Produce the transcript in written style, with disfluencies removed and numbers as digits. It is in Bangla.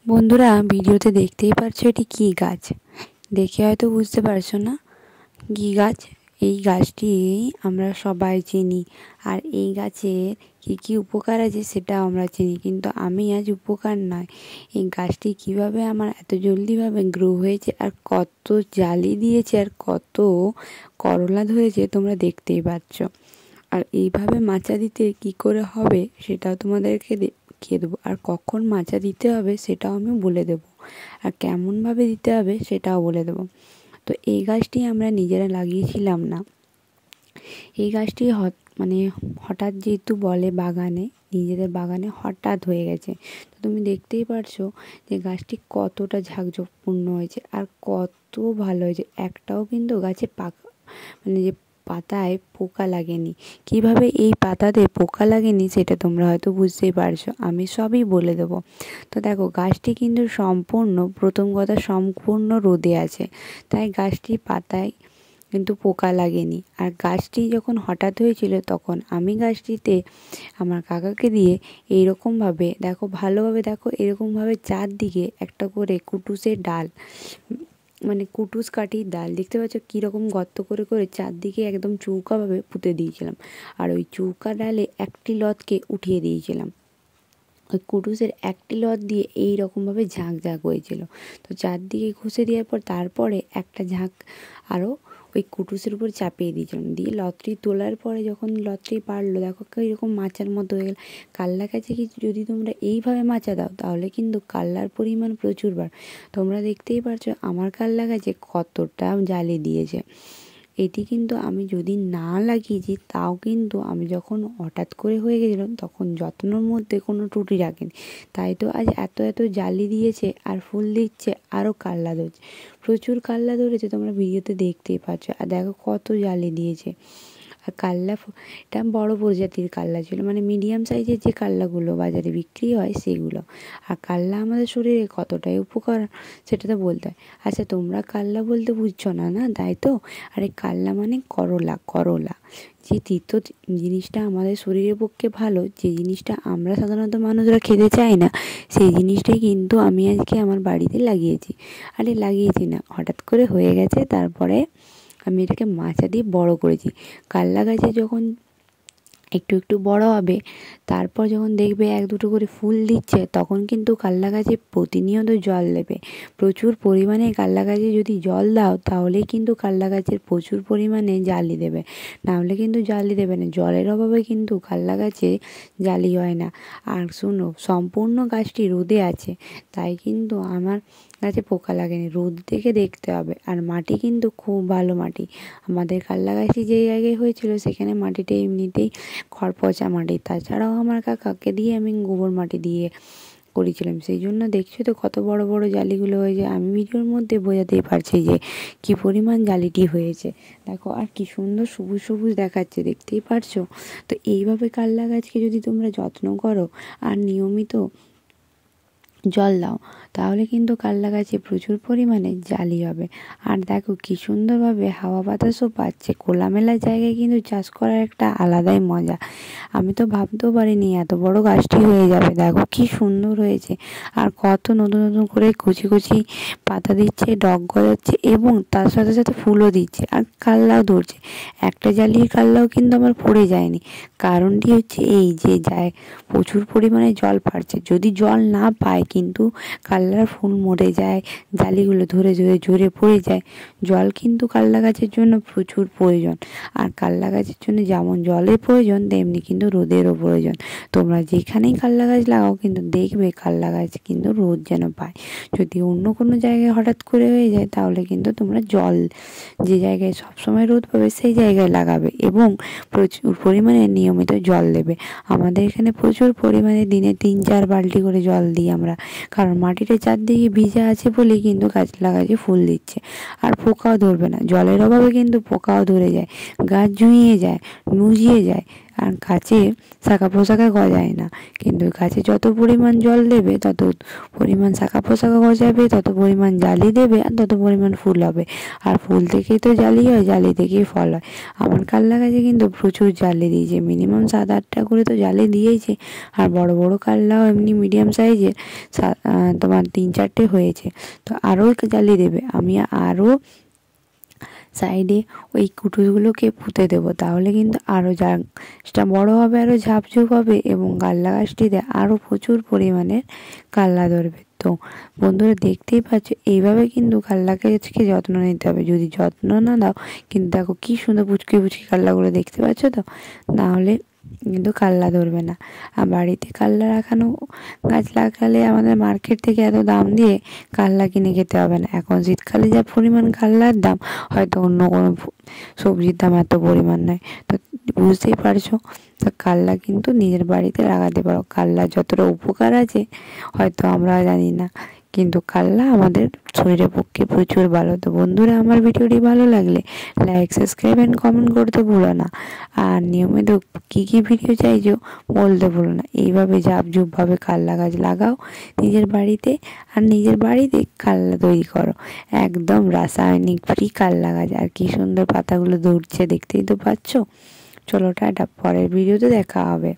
বন্ধুরা, ভিডিওতে দেখতেই পারছো এটি কী গাছ। দেখে হয়তো বুঝতে পারছো না কী গাছ। এই গাছটি আমরা সবাই চিনি, আর এই গাছের কী কী উপকার আছে সেটাও আমরা চিনি, কিন্তু আমি আজ উপকার নয়, এই গাছটি কিভাবে আমার এত জলদিভাবে গ্রো হয়েছে আর কত জালি দিয়েছে আর কত করলা ধরেছে তোমরা দেখতেই পাচ্ছ। আর এইভাবে মাচা দিতে কি করে হবে সেটাও তোমাদেরকে দেখিয়ে দেবো, আর কখন মাচা দিতে হবে সেটাও আমি বলে দেবো, আর কেমনভাবে দিতে হবে সেটাও বলে দেবো। তো এই গাছটি আমরা নিজেরা লাগিয়েছিলাম না, এই গাছটি হঠাৎ যেহেতু বলে বাগানে, নিজেদের বাগানে হঠাৎ হয়ে গেছে। তো তুমি দেখতেই পারছো যে গাছটি কতটা ঝাঁকঝোঁকপূর্ণ হয়েছে আর কত ভালো হয়েছে। একটাও কিন্তু গাছে যে পাতায় পোকা লাগেনি। কিভাবে এই পাতাতে পোকা লাগেনি সেটা তোমরা হয়তো বুঝতেই পারছো, আমি সবই বলে দেবো। তো দেখো, গাছটি কিন্তু প্রথম কথা সম্পূর্ণ রোদে আছে, তাই গাছটির পাতায় কিন্তু পোকা লাগেনি। আর গাছটি যখন হঠাৎ হয়েছিল তখন আমি গাছটিতে আমার কাকাকে দিয়ে এইরকমভাবে দেখো, ভালোভাবে দেখো, এরকমভাবে চারদিকে একটা করে কুটুসের ডাল, কুটুস কাঠির ডাল দেখতে পাচ্ছ কীরকম গর্ত করে করে চারদিকে একদম চৌকাভাবে পুঁতে দিয়েছিলাম। আর ওই চৌকা ডালে একটি লতকে উঠিয়ে দিয়েছিলাম। ওই কুটুসের একটি লত দিয়ে এই রকমভাবে ঝাঁক ঝাঁক হয়েছিল। তো চারদিকে ঘষে দেওয়ার পর তারপরে একটা ঝাঁক আরও ওই কুটুসের উপর চাপিয়ে দিয়েছিলাম, দিয়ে লতটি তোলার পরে যখন লতটি পারলো, দেখো এরকম মাচার মতো হয়ে গেল। কাল্লা গাছে কি যদি তোমরা এইভাবে মাচা দাও তাহলে কিন্তু কাল্লার পরিমাণ প্রচুর বার। তোমরা দেখতেই পারছো আমার কাল্লা গাছে কতটা জালি দিয়েছে। এটি কিন্তু আমি যদি না লাগিয়েছি তাও কিন্তু আমি যখন হঠাৎ করে হয়ে গেছিলো তখন যত্নর মধ্যে কোনো ত্রুটি রাখেনি, তাই তো আজ এত এত জালি দিয়েছে আর ফুল দিচ্ছে, আরও কাল্লা ধরছে, প্রচুর কাল্লা ধরেছে, তোমরা ভিডিওতে দেখতেই পাচ্ছ। আর দেখো কত জালি দিয়েছে। আর এটা বড় প্রজাতির কাল্লা ছিল, মিডিয়াম সাইজের যে কাল্লাগুলো বাজারে বিক্রি হয় সেগুলো। আর কাল্লা আমাদের শরীরে কতটাই উপকার সেটা তো বলতে হয়। আচ্ছা, তোমরা কাল্লা বলতে বুঝছো না, না তাই তো? আরে কাল্লা মানে করলা, যে তিতো জিনিসটা আমাদের শরীরের পক্ষে ভালো, যে জিনিসটা আমরা সাধারণত মানুষরা খেতে চাই না, সেই জিনিসটাই কিন্তু আমি আজকে আমার বাড়িতে লাগিয়েছি। আরে লাগিয়েছি না, হঠাৎ করে হয়ে গেছে, তারপরে আমি এটাকে মাচা দিয়ে বড় করেছি। কাল্লা গাছে যখন একটু একটু বড় হবে, তারপর যখন দেখবে এক দুটো করে ফুল দিচ্ছে, তখন কিন্তু কাল্লা গাছে প্রতিনিয়ত জল দেবে। প্রচুর পরিমাণে কাল্লা গাছে যদি জল দাও তাহলেই কিন্তু কাল্লা গাছের প্রচুর পরিমাণে জালি দেবে, নাহলে কিন্তু জালি দেবে না। জলের অভাবে কিন্তু কাল্লা গাছে জালি হয় না। আর শোনো, সম্পূর্ণ গাছটি রোদে আছে, তাই কিন্তু আমার গাছে পোকা লাগেনি। রোদ দেখে দেখতে হবে। আর মাটি কিন্তু খুব ভালো মাটি। আমাদের কাল্লা গাছটি যে জায়গায় হয়েছিল সেখানে মাটিটা এমনিতেই খড়পচা মাটি, তাছাড়াও আমার কাকাকে দিয়ে আমি গোবর মাটি দিয়ে করেছিলাম, সেই জন্য দেখছো তো কত বড় বড় জালিগুলো হয়েছে। আমি ভিডিওর মধ্যে বোঝাতেই পারছি যে কি পরিমাণ জালিটি হয়েছে। দেখো আর কি সুন্দর সবুজ সবুজ দেখাচ্ছে, দেখতেই পারছো। তো এইভাবে কাল্লা গাছকে যদি তোমরা যত্ন করো আর নিয়মিত জল দাও, তাহলে কিন্তু কাল্লা গাছে প্রচুর পরিমাণে জালি হবে। আর দেখো কি সুন্দরভাবে হাওয়া বাতাসও পাচ্ছে। খোলামেলা জায়গায় কিন্তু চাষ করার একটা আলাদাই মজা। আমি তো ভাবতেও পারিনি এত বড় গাছটি হয়ে যাবে। দেখো কি সুন্দর হয়েছে, আর কত নতুন নতুন করে কচি কচি পাতা দিচ্ছে, ডগ গজাচ্ছে, এবং তার সাথে সাথে ফুলও দিচ্ছে, আর কাল্লাও ধরছে। একটা জালির কাল্লাও কিন্তু আমার পড়ে যায়নি। কারণটি হচ্ছে এই যে প্রচুর পরিমাণে জল পাচ্ছে। যদি জল না পায় কিন্তু কাল্লার ফুল মরে যায়, জালিগুলো ধরে ধরে ঝরে পড়ে যায়। জল কিন্তু কাল্লা গাছের জন্য প্রচুর প্রয়োজন, আর কাল্লা গাছের জন্য যেমন জলের প্রয়োজন তেমনি কিন্তু রোদেরও প্রয়োজন। তোমরা যেখানেই কাল্লা গাছ লাগাও কিন্তু দেখবে কাল্লা গাছ কিন্তু রোদ যেন পায়। যদি অন্য কোনো জায়গায় হঠাৎ করে হয়ে যায় তাহলে কিন্তু তোমরা জল যে জায়গায় সবসময় রোদ পাবে সেই জায়গায় লাগাবে, এবং প্রচুর পরিমাণে নিয়মিত জল দেবে। আমাদের এখানে প্রচুর পরিমাণে দিনে 3-4 বালতি করে জল দিই আমরা, কারণ মাটিটা চারদিকে ভিজা আছে বলেই কিন্তু কাঁচলা গাছে ফুল দিচ্ছে। আর পোকাও ধরবে না, জলের অভাবে কিন্তু পোকাও ধরে যায়, গাছ ঝুঁইয়ে যায়, মুজিয়ে যায়। আর গাছে শাখা পোশাকা গজায় না, কিন্তু গাছে যত পরিমাণ জল দেবে তত পরিমাণ শাখা পোশাকা গজাবে, তত পরিমাণ জালি দেবে আর তত পরিমাণ ফুল হবে। আর ফুল থেকেই তো জালি হয়, জালি থেকেই ফল হয়। আমার কাল্লা গাছে কিন্তু প্রচুর জালি দিয়েছে, মিনিমাম 7-8টা করে তো জালি দিয়েছে। আর বড় বড় কাল্লাও এমনি মিডিয়াম সাইজের তোমার 3-4টে হয়েছে। তো আরও জালি দেবে, আমি আরও সাইডে ওই কুটুসগুলোকে পুঁতে দেবো, তাহলে কিন্তু আরও গাছটা বড়ো হবে, আরও ঝাপঝুপ হবে এবং কাল্লা গাছটিতে আরও প্রচুর পরিমাণের কাল্লা ধরবে। তো বন্ধুরা দেখতেই পাচ্ছ, এইভাবে কিন্তু কাল্লা গাছকে যত্ন নিতে হবে। যদি যত্ন না দাও কিন্তু দেখো কী সুন্দর পুচকি পুচকি কাল্লাগুলো দেখতে পাচ্ছ তো, নাহলে কিন্তু কাল্লা ধরবে না। আর বাড়িতে কাল্লা রাখানো গাছ লাগালে আমাদের মার্কেট থেকে এত দাম দিয়ে কাল্লা কিনে খেতে হবে না। এখন শীতকালে যা পরিমাণ কাল্লার দাম, হয়তো অন্য কোনো সবজির দাম এত পরিমাণ নয়। তো বুঝতেই পারছো, তো কাল্লা কিন্তু নিজের বাড়িতে লাগাতে পারো। কাল্লার যতটা উপকার আছে হয়তো আমরা জানি না, কিন্তু কাল্লা আমাদের শরীরের পক্ষে প্রচুর ভালো। তো বন্ধুরা, আমার ভিডিওটি ভালো লাগলে লাইক, সাবস্ক্রাইব অ্যান্ড কমেন্ট করতে ভুলো না। আর নিয়মিত কী কী ভিডিও চাইছো বলতে ভুলো না। এইভাবে ঝাপঝুপভাবে কাল্লা গাছ লাগাও নিজের বাড়িতে, আর নিজের বাড়িতে কাল্লা তৈরি করো। একদম রাসায়নিক ফ্রি কাল্লা গাছ। আর কী সুন্দর পাতাগুলো ধরছে, দেখতেই তো পাচ্ছ। চলো টাটা, পরের ভিডিওতে দেখা হবে।